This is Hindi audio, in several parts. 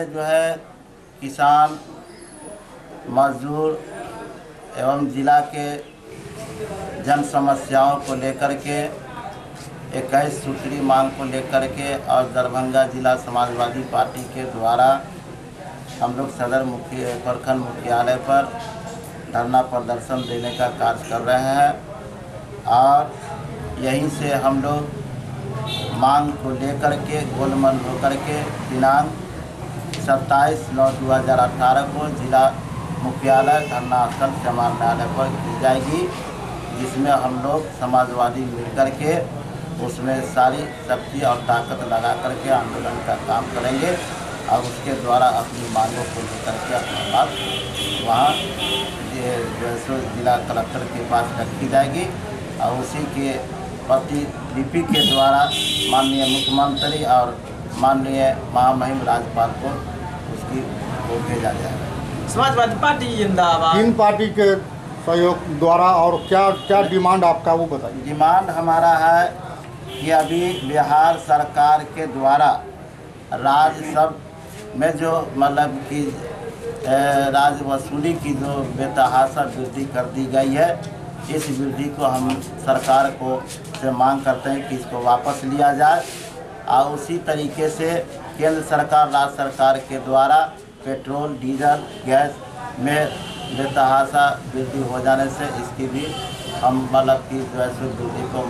से जो है किसान, मजदूर एवं जिला के जन समस्याओं को लेकर के 21 सूत्री मांग को लेकर के और दरभंगा जिला समाजवादी पार्टी के द्वारा हम लोग सदर प्रखंड मुख्यालय पर धरना प्रदर्शन देने का कार्य कर रहे हैं और यहीं से हम लोग मांग को लेकर के गोलमल होकर के दिनांक 27/9/2018 को जिला मुख्यालय धरना स्थल समाहरणालय पर की जाएगी, जिसमें हम लोग समाजवादी मिलकर के उसमें सारी शक्ति और ताकत लगा करके आंदोलन का काम करेंगे और उसके द्वारा अपनी मांगों को लेकर के अपनी बात वहाँ जिला कलेक्टर के पास रखी जाएगी और उसी के प्रतिलिपि के द्वारा माननीय मुख्यमंत्री और माननीय महामहिम राज्यपाल को उसकी को भेजा जाएगा। समाजवादी पार्टी जिंदाबाद। तीन पार्टी के सहयोग द्वारा और क्या क्या डिमांड आपका वो बताइए। डिमांड हमारा है कि अभी बिहार सरकार के द्वारा राजस्व में जो मतलब कि राज वसूली की जो बेतहाशा वृद्धि कर दी गई है, इस वृद्धि को हम सरकार को से मांग करते हैं कि इसको वापस लिया जाए और उसी तरीके से केंद्र सरकार राज्य सरकार के द्वारा पेट्रोल, डीजल, गैस में बेतहाशा वृद्धि हो जाने से इसकी भी हम मतलब की जो है वृद्धि को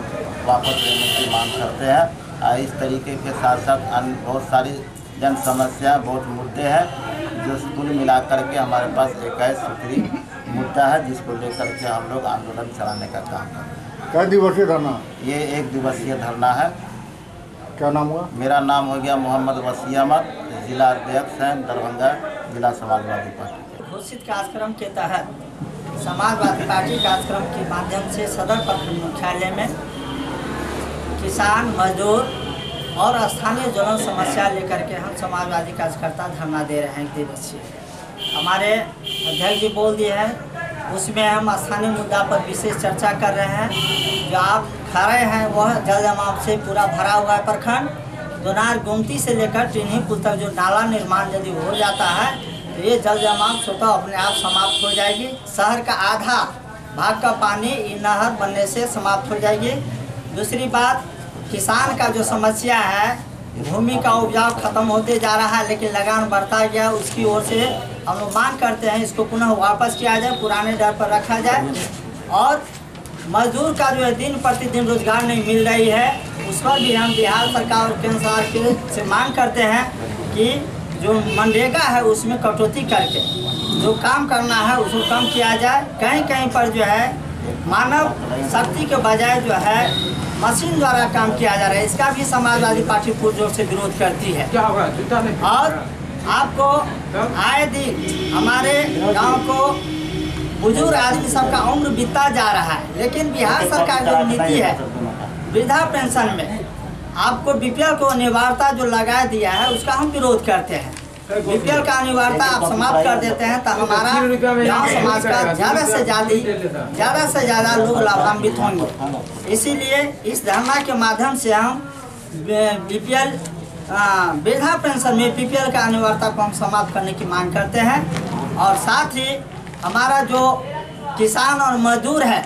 वापस लेने की मांग करते हैं। और इस तरीके के साथ साथ अन्य बहुत सारी जन समस्या, बहुत मुद्दे हैं जो कुल मिलाकर के हमारे पास 21 सूत्री मुद्दा है, जिसको लेकर के हम लोग आंदोलन चलाने का काम कर रहे हैं। कै दिवसीय धरना? ये 1 दिवसीय धरना है। क्या नाम हुआ? मेरा नाम हो गया मोहम्मद वसी अहमद, जिला अध्यक्ष हैं दरभंगा जिला समाजवादी पार्टी। घोषित कार्यक्रम के तहत समाजवादी पार्टी कार्यक्रम के माध्यम से सदर प्रखंड मुख्यालय में किसान, मजदूर और स्थानीय जन समस्या लेकर के हम समाजवादी कार्यकर्ता धरना दे रहे हैं 1 दिवसीय। हमारे अध्यक्ष जी बोल दिए हैं, उसमें हम स्थानीय मुद्दा पर विशेष चर्चा कर रहे हैं। जो आप खड़े हैं वह जल जमाव से पूरा भरा हुआ है प्रखंड। दोनार गुमती से लेकर टिन्ही पुल तक जो नाला निर्माण यदि हो जाता है तो ये जल जमाव स्वतः अपने आप समाप्त हो जाएगी। शहर का आधा भाग का पानी नहर बनने से समाप्त हो जाएगी। दूसरी बात, किसान का जो समस्या है, भूमि का उपजाऊ खत्म होते जा रहा है लेकिन लगान बढ़ता गया, उसकी ओर से हम लोग मांग करते हैं इसको पुनः वापस किया जाए, पुराने दर पर रखा जाए। और मजदूर का जो है दिन प्रतिदिन रोजगार नहीं मिल रही है, उस पर भी हम बिहार सरकार और केंद्र सरकार से मांग करते हैं कि जो मनरेगा है उसमें कटौती करके जो काम करना है उसको कम किया जाए। कहीं कहीं पर जो है मानव शक्ति के बजाय जो है मशीन द्वारा काम किया जा रहा है, इसका भी समाजवादी पार्टी पुरजोर से विरोध करती है। और आपको आए दिन हमारे गांव को बुजुर्ग आदमी सबका उम्र बीतता जा रहा है, लेकिन बिहार सरकार जो नीति है वृद्धा पेंशन में आपको बीपीएल को अनिवार्यता जो लगा दिया है उसका हम विरोध करते हैं। बीपीएल का अनिवार्यता आप समाप्त कर देते हैं तो हमारा गाँव समाज का ज़्यादा से ज़्यादा लोग लाभान्वित होंगे। इसीलिए इस धरना के माध्यम से हम बीपीएल वृद्धा पेंशन में बीपीएल का अनिवार्यता को हम समाप्त करने की मांग करते हैं। और साथ ही हमारा जो किसान और मजदूर है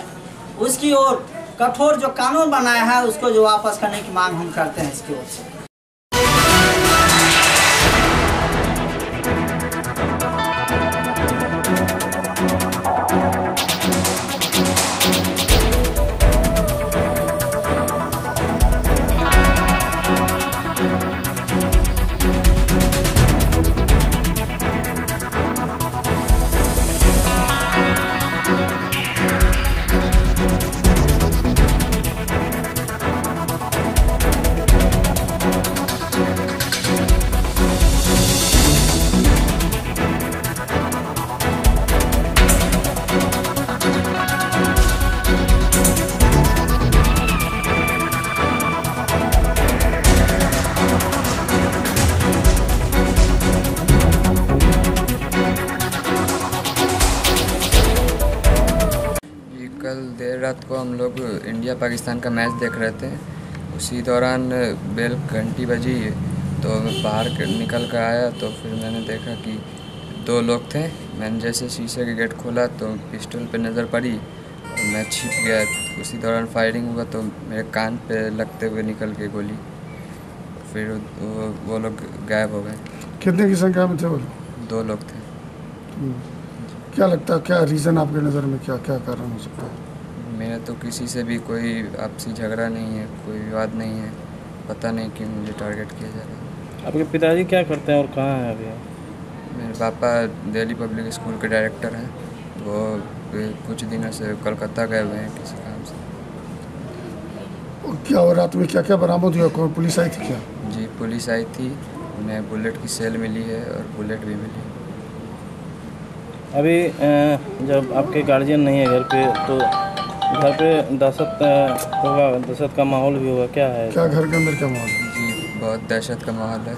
उसकी ओर कठोर जो कानून बनाया है उसको जो वापस करने की मांग हम करते हैं इसकी ओर से। कल देर रात को हम लोग इंडिया पाकिस्तान का मैच देख रहे थे। उसी दौरान बेल घंटी बजी तो मैं बाहर निकल कर आया तो फिर मैंने देखा कि 2 लोग थे। मैंने जैसे शीशे के गेट खोला तो पिस्टल पे नज़र पड़ी और मैं छिप गया। उसी दौरान फायरिंग हुआ तो मेरे कान पे लगते हुए निकल के गोली, फिर वो लोग गायब हो गए। कितने की संख्या में थे वो? 2 लोग थे। क्या लगता है, क्या रीज़न आपके नज़र में, क्या क्या कारण हो सकता है? मेरा तो किसी से भी कोई आपसी झगड़ा नहीं है, कोई विवाद नहीं है। पता नहीं क्यों मुझे टारगेट किया जा रहा है। आपके पिताजी क्या करते हैं और कहाँ हैं अभी? मेरे पापा दिल्ली पब्लिक स्कूल के डायरेक्टर हैं। वो कुछ दिनों से कलकत्ता गए हुए हैं किसी काम से। और क्या हो, रात में क्या क्या बरामद हुआ? कोई पुलिस आई थी क्या? जी, पुलिस आई थी, उन्हें बुलेट की सेल मिली है और बुलेट भी मिली। अभी जब आपके गार्जियन नहीं है घर पे तो घर पे दहशत होगा, दहशत का माहौल भी होगा, क्या है? क्या घर के अंदर क्या माहौल है? जी, बहुत दहशत का माहौल है।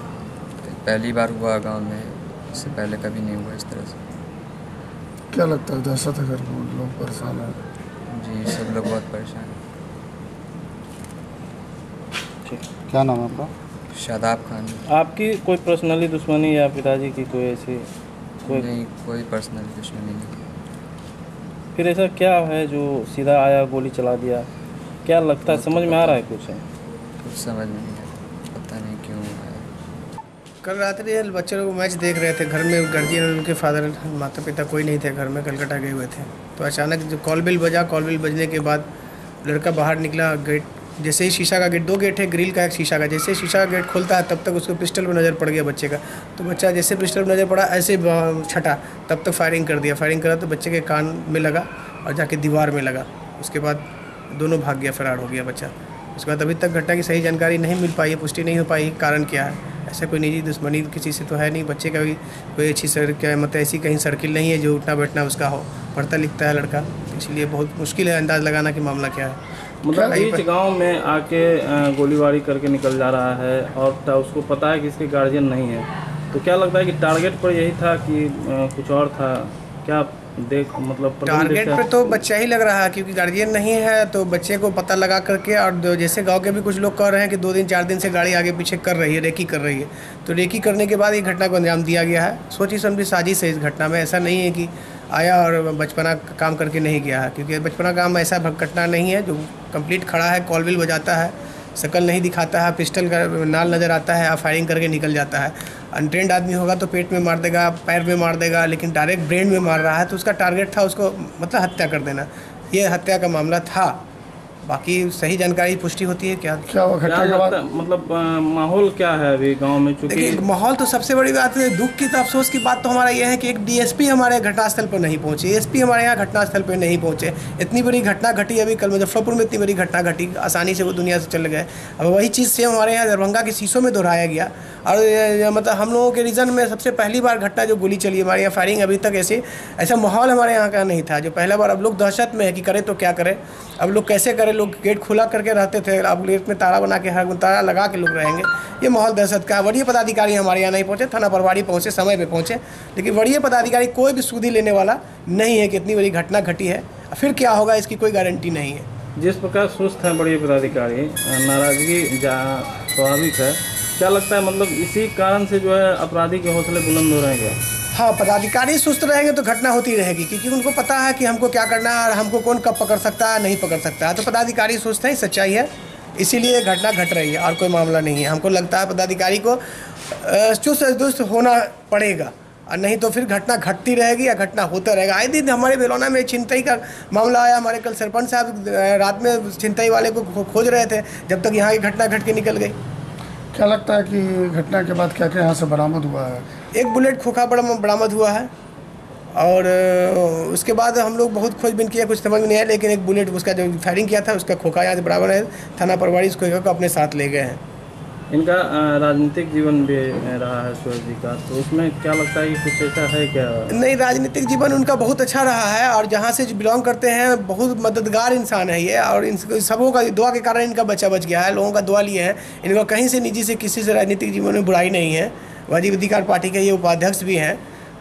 पहली बार हुआ गांव में, इससे पहले कभी नहीं हुआ इस तरह से। क्या लगता है, दहशत है घर में, लोग परेशान हैं? जी, सब लोग बहुत परेशान हैं। क्या नाम है आपका? शादाब खान। आपकी कोई पर्सनली दुश्मनी या पिताजी की कोई ऐसी नहीं, कोई पर्सनल दुश्मनी नहीं। फिर ऐसा क्या है जो सीधा आया गोली चला दिया? क्या लगता है, समझ में आ रहा है कुछ? कुछ समझ में नहीं आया, पता नहीं क्यों आया। कल रात्रि बच्चे लोग मैच देख रहे थे घर में। गार्जियन उनके फादर माता पिता कोई नहीं थे घर में, कलकत्ता गए हुए थे। तो अचानक जो कॉल बिल बजा, कॉल बिल बजने के बाद लड़का बाहर निकला। गेट जैसे ही शीशा का गेट, 2 गेट है, ग्रिल का एक शीशा का, जैसे ही शीशा का गेट खोलता है तब तक उसको पिस्टल पर नज़र पड़ गया बच्चे का। तो बच्चा जैसे पिस्टल पर नज़र पड़ा ऐसे छटा, तब तक फायरिंग कर दिया। फायरिंग करा तो बच्चे के कान में लगा और जाके दीवार में लगा। उसके बाद दोनों भाग गया, फरार हो गया बच्चा। उसके बाद अभी तक घटना की सही जानकारी नहीं मिल पाई है, पुष्टि नहीं हो पाई कारण क्या है। ऐसा कोई निजी दुश्मनी किसी से तो है नहीं। बच्चे का भी कोई अच्छी क्या मतलब ऐसी कहीं सर्किल नहीं है जो उठना बैठना उसका हो। पढ़ता लिखता है लड़का, इसलिए बहुत मुश्किल है अंदाज़ लगाना कि मामला क्या है। मतलब बीच गांव में आके गोलीबारी करके निकल जा रहा है और उसको पता है कि इसके गार्जियन नहीं है, तो क्या लगता है कि टारगेट पर यही था कि कुछ और था? क्या मतलब टारगेट पे तो बच्चा ही लग रहा है, क्योंकि गार्जियन नहीं है तो बच्चे को पता लगा करके। और जैसे गांव के भी कुछ लोग कह रहे हैं कि 2 दिन 4 दिन से गाड़ी आगे पीछे कर रही है, रेकी कर रही है। तो रेकी करने के बाद ये घटना को अंजाम दिया गया है। सोची समझी साजिश है इस घटना में। ऐसा नहीं है कि आया और बचपना काम करके नहीं गया है, क्योंकि बचपना काम ऐसा घटना नहीं है जो कंप्लीट खड़ा है, कॉल बिल बजाता है, शकल नहीं दिखाता है, पिस्टल का नाल नज़र आता है, फायरिंग करके निकल जाता है। अनट्रेंड आदमी होगा तो पेट में मार देगा, पैर में मार देगा, लेकिन डायरेक्ट ब्रेन में मार रहा है तो उसका टारगेट था उसको मतलब हत्या कर देना। ये हत्या का मामला था। बाकी सही जानकारी पुष्टि होती है क्या हुआ घटना के बाद? मतलब माहौल क्या है अभी गांव में? देखिए, माहौल तो सबसे बड़ी बात है, दुख की तो अफसोस की बात तो हमारा यह है कि एक डीएसपी हमारे घटनास्थल पर नहीं पहुंचे, एसपी हमारे यहाँ घटनास्थल पर नहीं पहुंचे। इतनी बड़ी घटना घटी अभी कल मुजफ्फरपुर में, इतनी बड़ी घटना घटी, आसानी से वो दुनिया से चल गए। अब वही चीज़ से हमारे यहाँ दरभंगा के शीशों में दोहराया गया। और मतलब हम लोगों के रीजन में सबसे पहली बार घटना जो गोली चली हमारे यहाँ, फायरिंग अभी तक ऐसा माहौल हमारे यहाँ का नहीं था। जो पहला बार, अब लोग दहशत में है कि करें तो क्या करें, अब लोग कैसे करें। लोग गेट खुला करके रहते थे, अब गेट में ताला बना के, हर ताला लगा के लोग रहेंगे। ये माहौल दहशत का। वरीय पदाधिकारी हमारे यहाँ नहीं पहुँचे, थाना प्रभारी पहुँचे, समय पे पहुँचे, लेकिन वरीय पदाधिकारी कोई भी सूदी लेने वाला नहीं है कि इतनी बड़ी घटना घटी है, फिर क्या होगा इसकी कोई गारंटी नहीं है। जिस प्रकार सुस्त है बड़े पदाधिकारी, नाराजगी स्वाभाविक है, क्या लगता है मतलब इसी कारण से जो है अपराधी के हौसले बुलंद हो रहे हैं क्या? हाँ, पदाधिकारी सुस्त रहेंगे तो घटना होती रहेगी, क्योंकि उनको पता है कि हमको क्या करना है और हमको कौन कब पकड़ सकता है, नहीं पकड़ सकता है। तो पदाधिकारी सुस्त है, सच्चाई है, इसीलिए घटना घट रही है और कोई मामला नहीं है। हमको लगता है पदाधिकारी को चुस्त दुरुस्त होना पड़ेगा, और नहीं तो फिर घटना घटती रहेगी या घटना होता रहेगा। आए दिन हमारे बेलौना में छिनतई का मामला आया। हमारे कल सरपंच साहब रात में छिनतई वाले को खोज रहे थे, जब तक यहाँ की घटना घट के निकल गई। क्या लगता है कि घटना के बाद क्या क्या यहाँ से बरामद हुआ है? एक बुलेट खोखा बरामद हुआ है, और उसके बाद हम लोग बहुत खोजबीन किया, कुछ समझ में नहीं आया, लेकिन एक बुलेट उसका जो फायरिंग किया था उसका खोखा यहाँ से बराबर है। थाना प्रभारी उसको अपने साथ ले गए हैं। इनका राजनीतिक जीवन भी रहा है सूरज जी का, तो उसमें क्या लगता है कि कुछ ऐसा है क्या? नहीं, राजनीतिक जीवन उनका बहुत अच्छा रहा है, और जहाँ से बिलोंग करते हैं बहुत मददगार इंसान है ये, और इन सबों का दुआ के कारण इनका बच्चा बच गया है। लोगों का दुआ लिए हैं, इनका कहीं से निजी से किसी से राजनीतिक जीवन में बुराई नहीं है। वाजिब अधिकार पार्टी के ये उपाध्यक्ष भी हैं,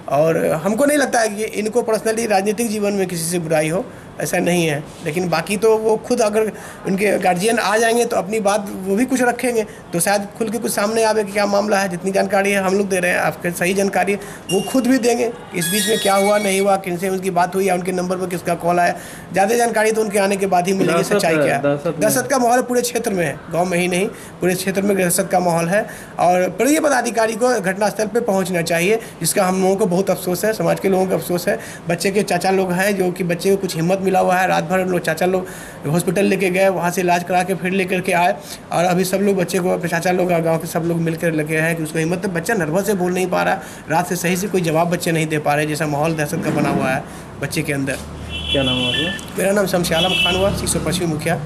और हमको नहीं लगता है कि इनको पर्सनली राजनीतिक जीवन में किसी से बुराई हो। ऐसा नहीं है। लेकिन बाकी तो वो खुद अगर उनके गार्जियन आ जाएंगे तो अपनी बात वो भी कुछ रखेंगे तो शायद खुल के कुछ सामने आवे कि क्या मामला है। जितनी जानकारी है हम लोग दे रहे हैं, आपके सही जानकारी है वो खुद भी देंगे। इस बीच में क्या हुआ नहीं हुआ, किनसे उनकी बात हुई या उनके नंबर पर किसका कॉल आया, ज़्यादा जानकारी तो उनके आने के बाद ही मिलेगी। सच्चाई क्या है, दहशत का माहौल पूरे क्षेत्र में है, गाँव में ही नहीं पूरे क्षेत्र में दहशत का माहौल है। और प्रिय पदाधिकारी को घटनास्थल पर पहुँचना चाहिए, जिसका हम लोगों को बहुत अफसोस है, समाज के लोगों को अफसोस है। बच्चे के चाचा लोग हैं जो कि बच्चे को कुछ हिम्मत मिला हुआ है, रात भर लोग चाचा लोग हॉस्पिटल लेके गए, वहाँ से इलाज करा के फिर लेकर के आए और अभी सब लोग बच्चे को चाचा लोग गांव के सब लोग मिलकर लगे हैं कि उसको हिम्मत। बच्चा नर्वस से बोल नहीं पा रहा, रात से सही से कोई जवाब बच्चे नहीं दे पा रहे, जैसा माहौल दहशत का बना हुआ है बच्चे के अंदर। क्या नाम है आपका? मेरा नाम शमशी आलम खान हुआ, 625 मुखिया।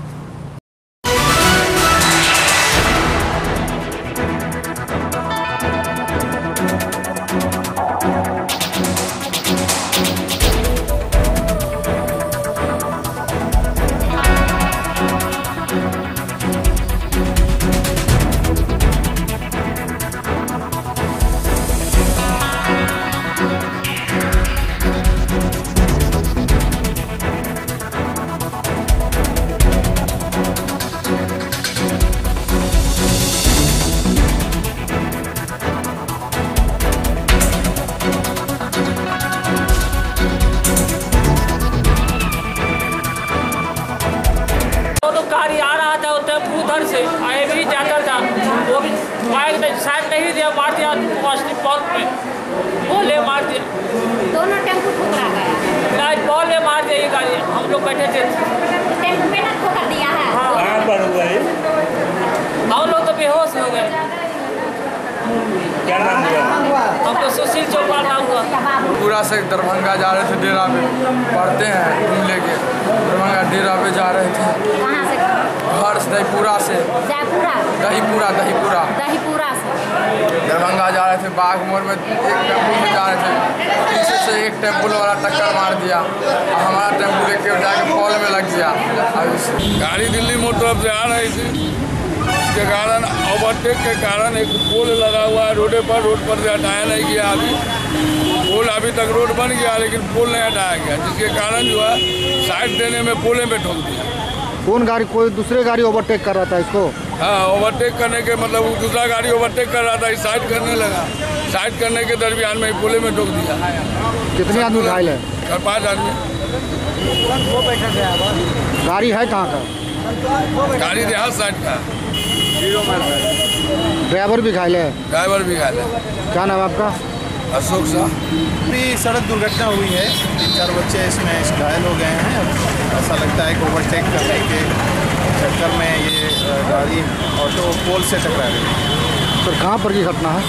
गाड़ी आ रहा था टेम्पू उधर से आए भी जाता था, वो भी बाइक साइड नहीं दिया, मार दिया बॉल पे, बॉले मार दिया, दोनों टेम्पू ठुकरा गया। नहीं बॉले मार दिया ये गाड़ी, हम लोग बैठे थे। टेम्पू में ना ठोकर दिया है। हाँ कहाँ पर हुआ है? हम लोग तो बेहोश हो गए। क्या नाम हुआ? हमको सुशील चौपाल नाम हुआ। पूरा से दरभंगा जा रहे थे, डेरा पे पढ़ते हैं रूम लेके, दरभंगा डेरा पे जा रहे थे। कहाँ से? घर से दहीपुरा से। जयपुरा? दहीपुरा से दरभंगा जा रहे थे, बाघ मोड़ में एक टेम्पू में जा रहे थे, पीछे से एक टेम्पू वाला टक्कर मार दिया और हमारा टेम्पू लेके जाके पोल में लग गया। गाड़ी दिल्ली मोड़ तरफ से आ रही थी, इसके कारण ओवरटेक के कारण एक पोल लगा हुआ है रोड पर से हटाया नहीं गया। अभी पोल अभी तक रोड बन गया लेकिन पोल नहीं हटाया गया, जिसके कारण जो है साइड देने में पोले में ठोक दिया। कौन गाड़ी, कोई दूसरे गाड़ी ओवरटेक कर रहा था इसको? हाँ, ओवरटेक करने के मतलब वो दूसरा गाड़ी ओवरटेक कर रहा था, साइड करने लगा, साइड करने के दरमियान में पोले में ठोक दिया। कितने आदमी घायल है? 4-5 आदमी। गाड़ी है कहाँ का? गाड़ी देहात साइड का, ड्राइवर भी घायल है? ड्राइवर भी घायल है। क्या नाम आपका? अशोक साह। भी सड़क दुर्घटना हुई है, 3-4 बच्चे इसमें घायल हो गए हैं। ऐसा लगता है कि ओवरटेक करने के चक्कर में ये गाड़ी ऑटो पोल से टकरा गई। सर कहाँ पर की घटना है?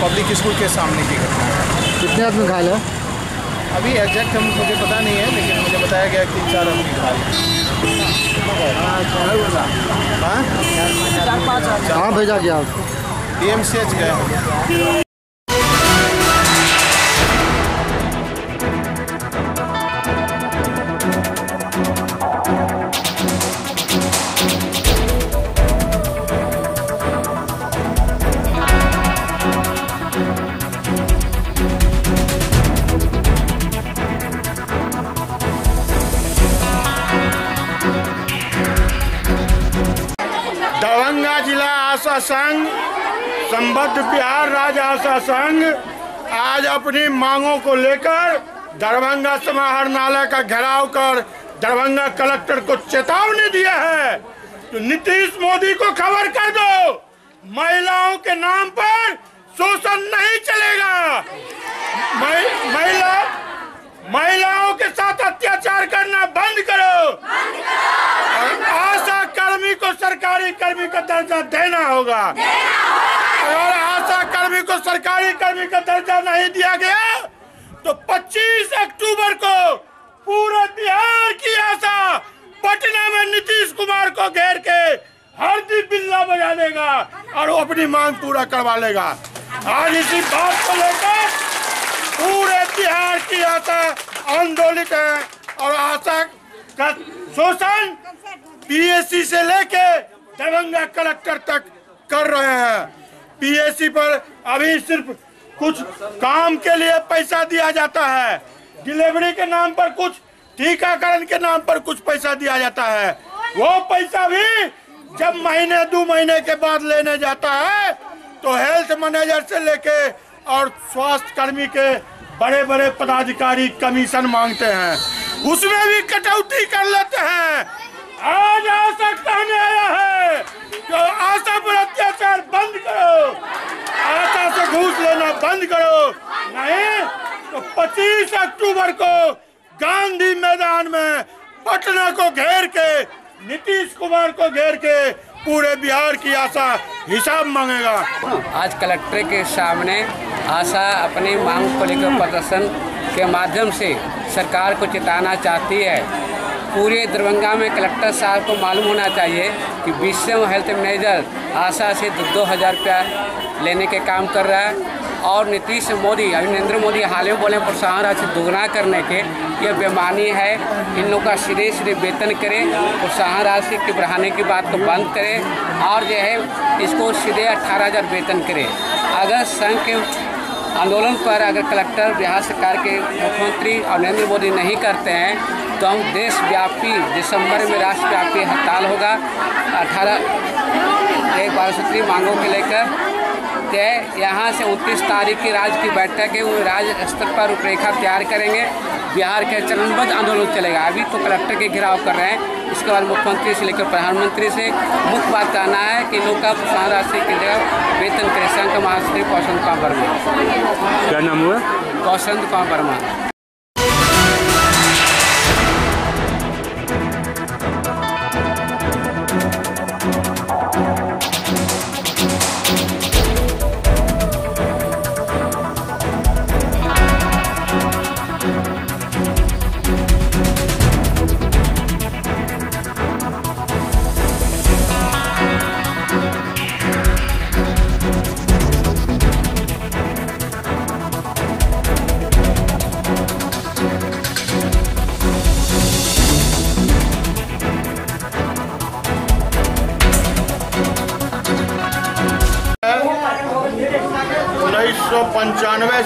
पब्लिक स्कूल के सामने की घटना है। कितने आदमी घायल है? अभी एग्जैक्ट मुझे पता नहीं है, लेकिन मुझे बताया गया कि 3-4 आदमी घायल हैं। कहाँ भेजा गया? DMCH गए। दरभंगा जिला आशा संघ, संबद्ध बिहार राज्य आशा संघ आज अपनी मांगों को लेकर दरभंगा समाहरणालय का घेराव कर दरभंगा कलेक्टर को चेतावनी दिया है। तो नीतीश मोदी को खबर कर दो, महिलाओं के नाम पर शोषण नहीं चलेगा। महिलाओं के साथ अत्याचार करना बंद करो। और आशा कर्मी को सरकारी कर्मी का दर्जा देना होगा। अगर आशा कर्मी को सरकारी कर्मी का दर्जा नहीं दिया गया तो 25 अक्टूबर को पूरे बिहार की आशा पटना में नीतीश कुमार को घेर के हरदी बिल्ला बजा देगा और वो अपनी मांग पूरा करवा लेगा। आज इसी बात को लेकर पूरे बिहार की आशा आंदोलित है और आशा का शोषण पीएससी से लेके दरभंगा कलेक्टर तक कर रहे हैं। पीएससी पर अभी सिर्फ कुछ काम के लिए पैसा दिया जाता है, डिलीवरी के नाम पर कुछ, टीकाकरण के नाम पर कुछ पैसा दिया जाता है। वो पैसा भी जब महीने 2 महीने के बाद लेने जाता है तो हेल्थ मैनेजर से लेके और स्वास्थ्य कर्मी के बड़े बड़े पदाधिकारी कमीशन मांगते हैं, उसमें भी कटौती कर लेते हैं। आज आशा कहने आया है कि आशा पर अत्याचार बंद करो, आशा से घूस लेना बंद करो, नहीं तो 25 अक्टूबर को गांधी मैदान में पटना को घेर के, नीतीश कुमार को घेर के पूरे बिहार की आशा हिसाब मांगेगा। आज कलेक्टर के सामने आशा अपनी मांग को लेकर प्रदर्शन के माध्यम से सरकार को चेताना चाहती है। पूरे दरभंगा में कलेक्टर साहब को मालूम होना चाहिए कि विषम हेल्थ मैनेजर आशा से 2,000 रुपया लेने के काम कर रहा है और नीतीश मोदी, नरेंद्र मोदी हाल में बोले प्रोत्साहन राशि दोगुना करने के, यह बेमानी है। इन लोगों का सिरे वेतन करें, प्रोत्साहन राशि के बढ़ाने की बात को बंद करें और जो है इसको सीधे 18,000 वेतन करें। अगर संघ के आंदोलन पर अगर कलेक्टर, बिहार सरकार के मुख्यमंत्री और नरेंद्र मोदी नहीं करते हैं तो हम देशव्यापी दिसंबर में राष्ट्रव्यापी हड़ताल होगा 12 सूत्री मांगों के लेकर। यहाँ से 29 तारीख की राज्य की बैठक है, वो राज्य स्तर पर रूपरेखा तैयार करेंगे। बिहार के चरणबद्ध आंदोलन चलेगा। अभी तो कलेक्टर के घिराव कर रहे हैं, इसके बाद मुख्यमंत्री से लेकर प्रधानमंत्री से मुख्य बात कहना है कि लोग का प्रोत्साहन राशि की जगह वेतन करें। संघ का महासचिव कौशल कुमार वर्मा। क्या नाम हुआ? कौशल कुमार वर्मा।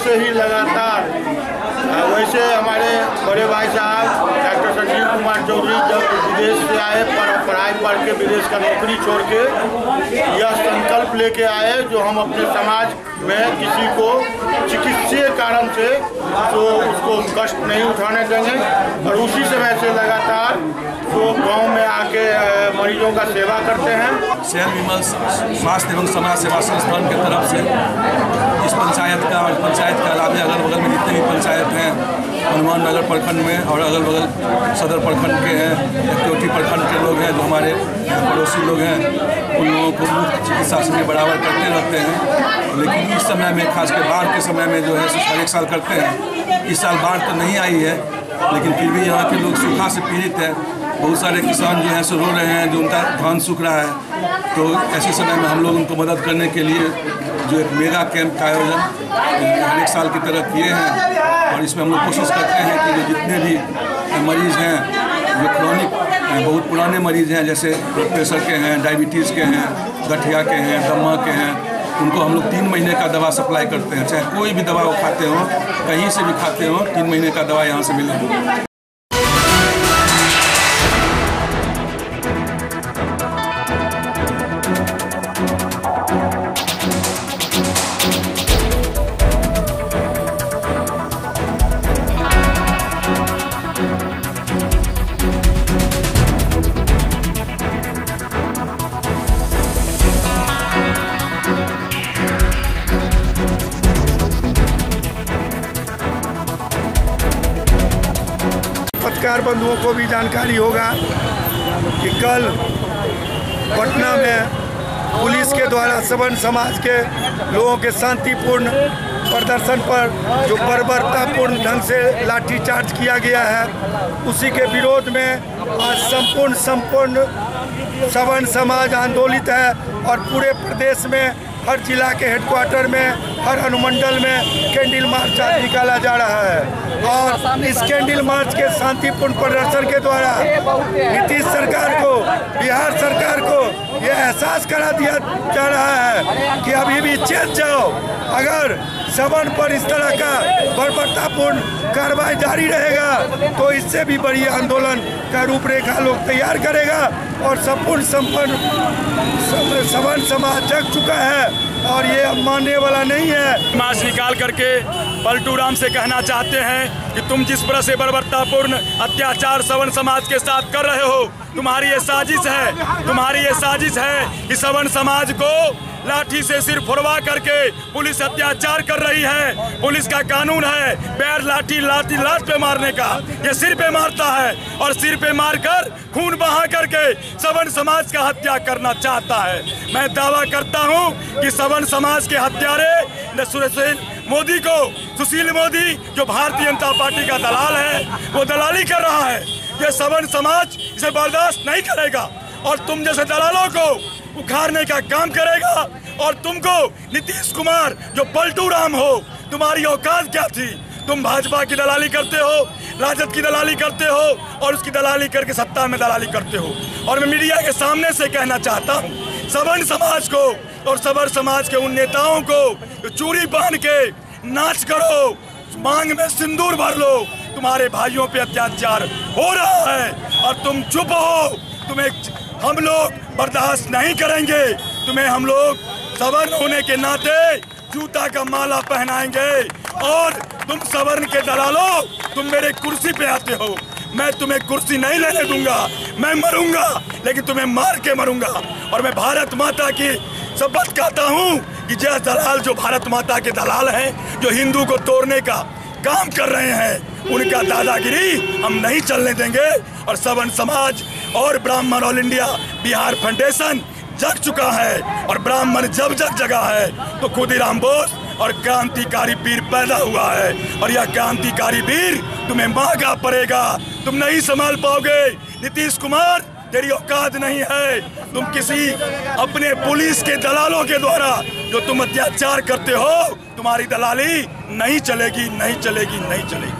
से ही लगातार वैसे हमारे बड़े भाई साहब डॉक्टर संजीव कुमार चौधरी जब विदेश से आए, पढ़ाई पढ़ के विदेश का नौकरी छोड़ के यह संकल्प लेके आए जो हम अपने समाज में किसी को चिकित्सीय कारण से तो उसको कष्ट नहीं उठाने देंगे और उसी समय से लगातार तो गांव में आके मरीजों का सेवा करते हैं। शहर विमल स्वास्थ्य एवं समाज सेवा संस्थान की तरफ से इस पंचायत का और पंचायत के अलावा अगल बगल में जितने भी पंचायत हैं, हनुमान नगर प्रखंड में और अगल बगल सदर प्रखंड के हैं, कोटी प्रखंड के लोग हैं जो हमारे पड़ोसी लोग हैं, उन लोगों को मुफ्त चिकित्सा से बराबर करते रहते हैं। लेकिन इस समय में खासकर बाढ़ के समय में जो है हर एक साल करते हैं। इस साल बाढ़ तो नहीं आई है लेकिन फिर भी यहाँ के लोग सूखा से पीड़ित हैं। बहुत सारे किसान जो हैं सो रो रहे हैं, जो उनका धान सूख रहा है। तो ऐसे समय में हम लोग उनको मदद करने के लिए जो एक मेगा कैंप का आयोजन हर एक साल की तरह किए हैं और इसमें हम लोग कोशिश करते हैं कि जितने भी मरीज़ हैं जो क्रॉनिक बहुत पुराने मरीज़ हैं, जैसे ब्लड प्रेशर के हैं, डायबिटीज़ के हैं, गठिया के हैं, दमा के हैं, उनको हम लोग 3 महीने का दवा सप्लाई करते हैं। चाहे कोई भी दवा वो खाते हो, कहीं से भी खाते हो, 3 महीने का दवा यहाँ से मिलेगा। पत्रकार बंधुओं को भी जानकारी होगा कि कल पटना में पुलिस के द्वारा सवर्ण समाज के लोगों के शांतिपूर्ण प्रदर्शन पर जो बर्बरतापूर्ण ढंग से लाठीचार्ज किया गया है, उसी के विरोध में आज संपूर्ण सवर्ण समाज आंदोलित है और पूरे प्रदेश में हर जिला के हेडक्वार्टर में, हर अनुमंडल में कैंडल मार्च आज निकाला जा रहा है। और इस कैंडल मार्च के शांतिपूर्ण प्रदर्शन के द्वारा नीतीश सरकार को, बिहार सरकार को यह एहसास करा दिया जा रहा है कि अभी भी चेत जाओ, अगर सवन पर इस तरह का बर्बरतापूर्ण कार्रवाई जारी रहेगा तो इससे भी बड़ी आंदोलन का रूपरेखा लोग तैयार करेगा। और संपूर्ण सवन समाज जग चुका है और ये अब मानने वाला नहीं है। मार्च निकाल करके पलटू राम से कहना चाहते हैं कि तुम जिस तरह से बर्बरतापूर्ण अत्याचार सवन समाज के साथ कर रहे हो, तुम्हारी ये साजिश है, तुम्हारी ये साजिश है कि सवन समाज को लाठी से सिर फोड़वा करके पुलिस अत्याचार कर रही है। पुलिस का कानून है पैर लाठी लात पे मारने का, ये सिर पे मारता है और सिर पे मारकर खून बहा करके सवन समाज का हत्या करना चाहता है। मैं दावा करता हूं कि सवन समाज के हत्यारे सुशील मोदी जो भारतीय जनता पार्टी का दलाल है, वो दलाली कर रहा है। ये सवन समाज इसे बर्दाश्त नहीं करेगा और तुम जैसे दलालों को उखाड़ने का काम करेगा। और तुमको नीतीश कुमार जो पलटू राम हो, तुम्हारी औकात क्या थी? तुम भाजपा की दलाली करते हो, राजद की दलाली करते हो और उसकी दलाली करके सत्ता में दलाली करते हो। और मैं मीडिया के सामने से कहना चाहता हूँ, सवर्ण समाज को और सवर्ण समाज के उन नेताओं को चूड़ी बांध के नाच करो, मांग में सिंदूर भर लो, तुम्हारे भाइयों पे अत्याचार हो रहा है और तुम चुप हो। तुम्हें हम लोग बर्दाश्त नहीं करेंगे। तुम्हें हम लोग सवर्ण होने के नाते जूता का माला पहनाएंगे। और तुम सवर्ण के दलालों, तुम मेरे कुर्सी पे आते हो, मैं तुम्हें कुर्सी नहीं लेने दूंगा। मैं मरूंगा लेकिन तुम्हें मार के मरूंगा। और मैं भारत माता की शपथ खाता हूँ कि जय दलाल जो भारत माता के दलाल हैं, जो हिंदू को तोड़ने का काम कर रहे हैं, उनका दादागिरी हम नहीं चलने देंगे। और सवर्ण समाज और ब्राह्मण ऑल इंडिया बिहार फाउंडेशन जग चुका है और ब्राह्मण जब जग जगा है तो खुदीराम बोस और क्रांतिकारी वीर पैदा हुआ है। और यह क्रांतिकारी वीर तुम्हें महंगा पड़ेगा, तुम नहीं संभाल पाओगे। नीतीश कुमार, तेरी औकात नहीं है। तुम किसी अपने पुलिस के दलालों के द्वारा जो तुम अत्याचार करते हो, तुम्हारी दलाली नहीं चलेगी, नहीं चलेगी, नहीं चलेगी।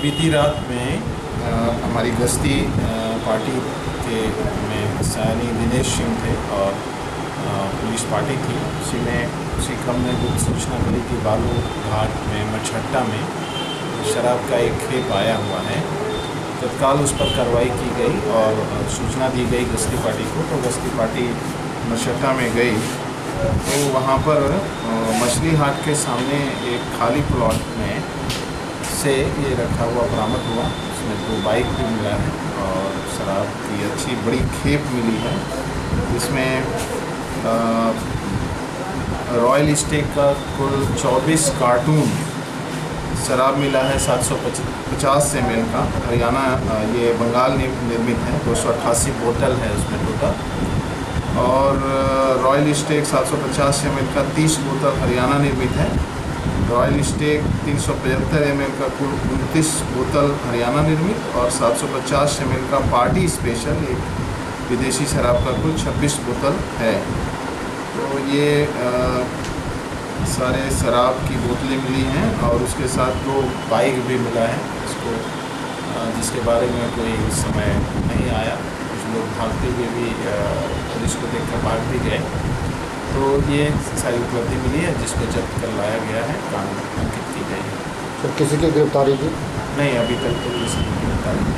बीती रात में हमारी गश्ती पार्टी के में सैनी दिनेश सिंह थे और पुलिस पार्टी थी। उसी क्रम में गुप्त सूचना मिली कि बालू घाट में मछट्टा में शराब का एक खेप आया हुआ है। तत्काल उस पर कार्रवाई की गई और सूचना दी गई गश्ती पार्टी को। तो गश्ती पार्टी मछट्टा में गई तो वहाँ पर मछली हाट के सामने एक खाली प्लॉट में से ये रखा हुआ बरामद हुआ। उसमें 2 बाइक भी मिला है और शराब की अच्छी बड़ी खेप मिली है। इसमें रॉयल स्टेक का कुल 24 कार्टून शराब मिला है, 750 ml का। हरियाणा, ये बंगाल निर्मित है। 288 बोतल है उसमें टोटल। और रॉयल स्टेक 750 ml का 30 बोतल हरियाणा निर्मित है। रॉयल स्टेक 375 ml का कुल 29 बोतल हरियाणा निर्मित और 750 ml का पार्टी स्पेशल एक विदेशी शराब का कुल 26 बोतल है। तो ये सारे शराब की बोतलें मिली हैं और उसके साथ 2 बाइक भी मिला है जिसके बारे में कोई उस समय नहीं आया। कुछ लोग भागते हुए भी पुलिस को देखकर भाग भी गए। तो ये सारी उपलब्धि मिली है जिसको जब्त कर लाया गया है, कानून अंकित की गई है। तो किसी की गिरफ्तारी की? नहीं, अभी तक तो किसी की गिरफ्तारी नहीं।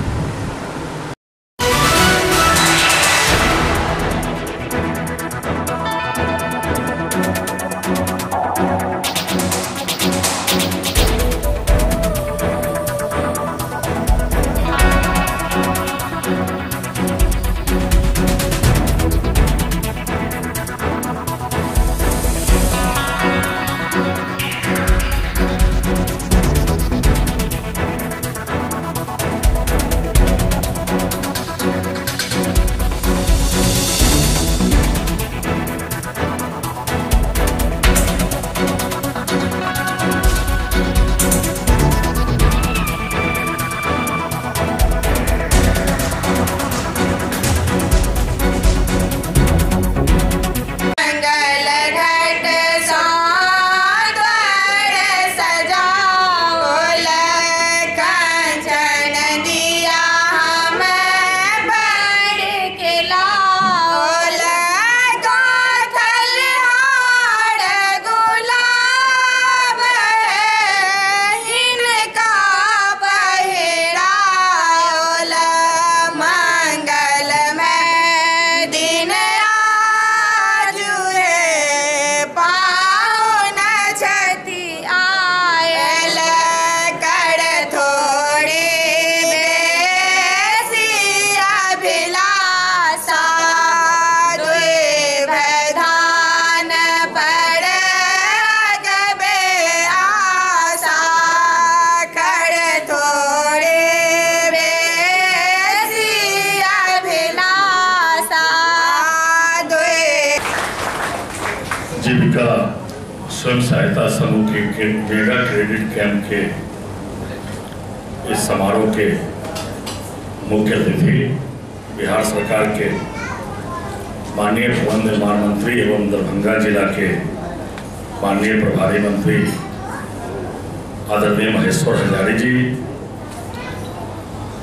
स्वयं सहायता समूह के मेगा क्रेडिट कैंप के इस समारोह के मुख्य अतिथि बिहार सरकार के माननीय भवन निर्माण मंत्री एवं दरभंगा जिला के माननीय प्रभारी मंत्री आदरणीय महेश्वर हजारी जी,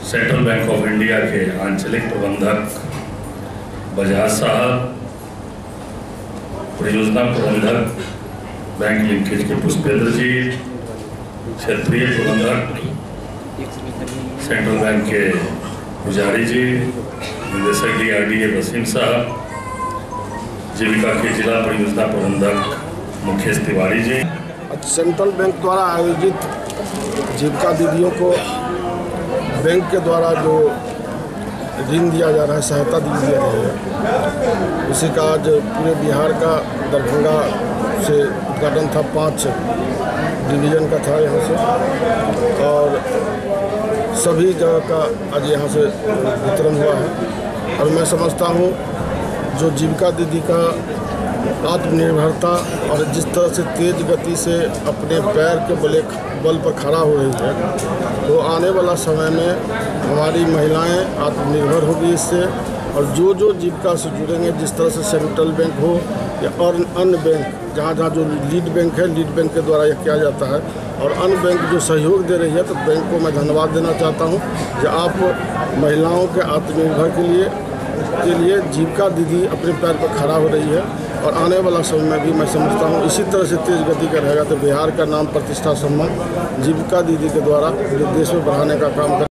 सेंट्रल बैंक ऑफ इंडिया के आंचलिक प्रबंधक बजाज साहब, परियोजना प्रबंधक बैंक लिंकेज के पुष्पेंद्र जी, क्षेत्रीय प्रबंधक सेंट्रल बैंक के पुजारी जी, निदेशक DRDA वसीम साहब, जीविका के जिला परियोजना प्रबंधक मुकेश तिवारी जी। सेंट्रल बैंक द्वारा आयोजित जीविका दीदियों को बैंक के द्वारा जो ऋण दिया जा रहा है, सहायता दी जा रही है, उसी का आज पूरे बिहार का दरभंगा से उद्घाटन था। 5 डिवीज़न का था यहाँ से, और सभी जगह का आज यहाँ से वितरण हुआ है। और मैं समझता हूँ जो जीविका दीदी का आत्मनिर्भरता और जिस तरह से तेज गति से अपने पैर के बल पर खड़ा हो रही है, तो आने वाला समय में हमारी महिलाएं आत्मनिर्भर होगी इससे। और जो जो जीविका से जुड़ेंगे, जिस तरह से सेंट्रल बैंक हो या और अन्य बैंक, जहाँ जहाँ जो लीड बैंक है, लीड बैंक के द्वारा यह किया जाता है, और अन्य बैंक जो सहयोग दे रही है, तो बैंक को मैं धन्यवाद देना चाहता हूँ कि आप महिलाओं के आत्मनिर्भर के लिए जीविका दीदी अपने पैर पर खड़ा हो रही है। और आने वाला समय में भी मैं समझता हूँ इसी तरह से तेज गति का रहेगा, तो बिहार का नाम, प्रतिष्ठा, सम्मान जीविका दीदी के द्वारा पूरे देश में बढ़ाने का काम कर।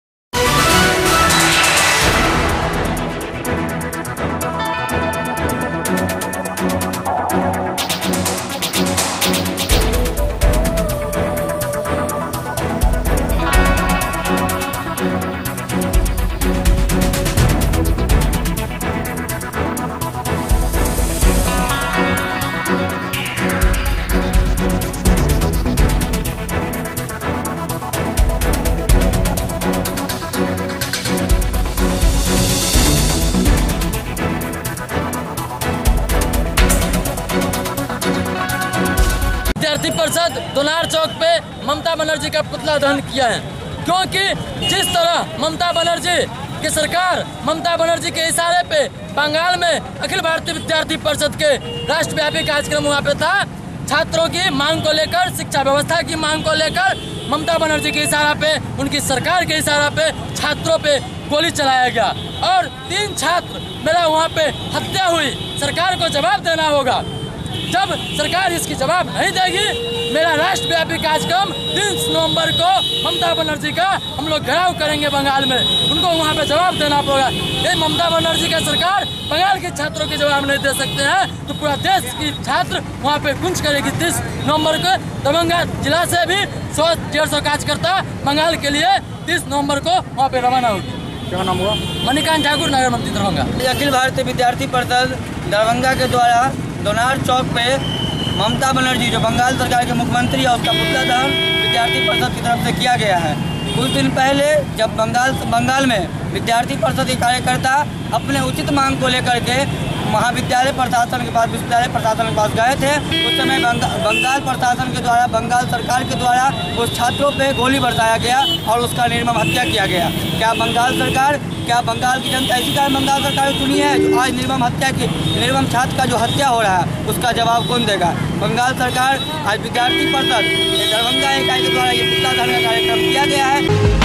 विद्यार्थी परिषद दोनार चौक पे ममता बनर्जी का पुतला दहन किया है, क्योंकि जिस तरह ममता बनर्जी की सरकार, ममता बनर्जी के इशारे पे बंगाल में अखिल भारतीय विद्यार्थी परिषद के राष्ट्रव्यापी कार्यक्रम वहाँ पे था, छात्रों की मांग को लेकर, शिक्षा व्यवस्था की मांग को लेकर ममता बनर्जी के इशारा पे, उनकी सरकार के इशारा पे छात्रों पे गोली चलाया गया और 3 छात्र मेरा वहाँ पे हत्या हुई। सरकार को जवाब देना होगा। जब सरकार इसकी जवाब नहीं देगी, मेरा राष्ट्रव्यापी कार्यक्रम 30 नवंबर को ममता बनर्जी का हम लोग घेराव करेंगे बंगाल में, उनको वहाँ पे जवाब देना पड़ेगा। ये ममता बनर्जी का सरकार बंगाल के छात्रों के जवाब नहीं दे सकते हैं, तो पूरा देश की छात्र वहाँ पे गुंज करेगी। 30 नवंबर को दरभंगा जिला से भी 100-150 कार्यकर्ता बंगाल के लिए 30 नवंबर को वहाँ पे रवाना होगी। क्या नाम हुआ? मणिकांत ठाकुर, नगर मंत्री दरभंगा। अखिल भारतीय विद्यार्थी परिषद दरभंगा के द्वारा दोनार चौक पे ममता बनर्जी जो बंगाल सरकार के मुख्यमंत्री है, उसका पुतला दहन विद्यार्थी परिषद की तरफ से किया गया है। कुछ दिन पहले जब बंगाल में विद्यार्थी परिषद के कार्यकर्ता अपने उचित मांग को लेकर के महाविद्यालय प्रशासन के पास, विश्वविद्यालय प्रशासन के पास गए थे, उस समय बंगाल प्रशासन के द्वारा, बंगाल सरकार के द्वारा उस छात्रों पे गोली बरसाया गया और उसका निर्मम हत्या किया गया। क्या बंगाल की जनता इसी कारण बंगाल सरकार चुनी है जो आज निर्मम छात्र का जो हत्या हो रहा है उसका जवाब कौन देगा? बंगाल सरकार आज विद्यार्थी परिषद दरभंगा इकाई के द्वारा ये पुतला दहन का कार्यक्रम किया गया है।